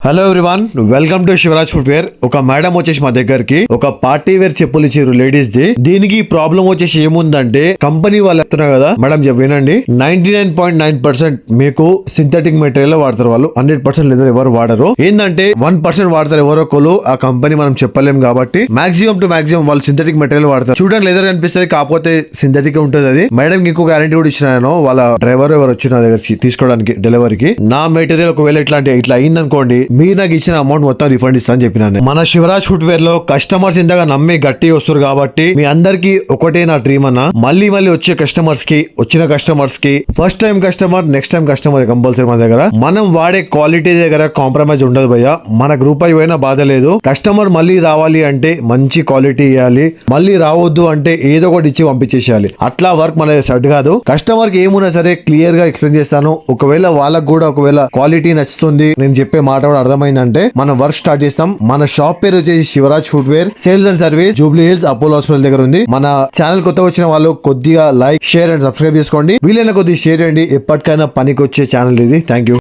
Hello everyone, welcome to Shivraj footwear. ఒక madam వచ్చేసి మా దగ్గరికి ఒక పార్టీ వేర్ చెప్పులు ఇచ్చారు లేడీస్ ది. దీనికి ప్రాబ్లం వచ్చేసి ఏముందంటే కంపెనీ వాళ్ళు చెప్తున్నారు కదా మేడం, వినండి. 99.9% మీకు సింథటిక్ మెటీరియల్ వాడతారు వాళ్ళు. 100% లేదా ఎవరు వాడరు. ఏంటంటే 1% వాడతారు ఎవరో ఒకరు. ఆ కంపెనీ మనం చెప్పలేం కాబట్టి మాక్సిమం టు మాక్సిమం వాళ్ళు సింథటిక్ మెటీరియల్ వాడతారు. చూడండి లెదర్ అనిపిస్తుంది, కాకపోతే సింథటిక్ ఉంటుంది అది. మేడం ఇంకో గ్యారంటీ కూడా ఇచ్చినాను. వాళ్ళ డ్రైవర్ ఎవరు వచ్చి నా దగ్గర తీసుకోవడానికి డెలివరీకి. నా మెటీరియల్ ఒకవేళ ఇట్లా అయిందనుకోండి, మీరు నాకు ఇచ్చిన అమౌంట్ మొత్తం రిఫండ్ ఇస్తాను చెప్పినాను. మన శివరాజ్ ఫుట్వేర్ లో కస్టమర్స్ ఇంతగా నమ్మి గట్టి వస్తారు కాబట్టి మీ అందరికి ఒకటే నా డ్రీమ్ అన్న, మళ్ళీ వచ్చే కస్టమర్స్ కి, వచ్చిన కస్టమర్స్ కి first time customer, next time customer compulsory మన దగ్గర. మనం వాడే క్వాలిటీ దగ్గర కాంప్రమైజ్ ఉండదు భయ్య. మన గ్రూప్ అయిపోయినా బాధ లేదు. కస్టమర్ మళ్ళీ రావాలి అంటే మంచి క్వాలిటీ ఇవ్వాలి, మళ్ళీ రావద్దు అంటే ఏదో ఒకటి ఇచ్చి పంపించేసేయాలి. అట్లా వర్క్ మన సెట్ కాదు. కస్టమర్ కి ఏమున్నా సరే క్లియర్ గా ఎక్స్ప్లెయిన్ చేస్తాను. ఒకవేళ వాళ్ళకు కూడా ఒకవేళ క్వాలిటీ నచ్చుతుంది, నేను చెప్పే మాట కూడా అర్థమైందంటే మనం వర్క్ స్టార్ట్ చేస్తాం. మన షాప్ పేరు వచ్చేసి Shivraj footwear sales and service, Jubilee Hills Apollo hospital దగ్గర ఉంది. మన ఛానల్ కొత్త వచ్చిన వాళ్ళు కొద్దిగా లైక్, షేర్ అండ్ సబ్స్క్రైబ్ చేసుకోండి. వీలైన కొద్దిగా షేర్ చేయండి. ఎప్పటికైనా పనికి వచ్చే ఛానల్ ఇది. Thank you.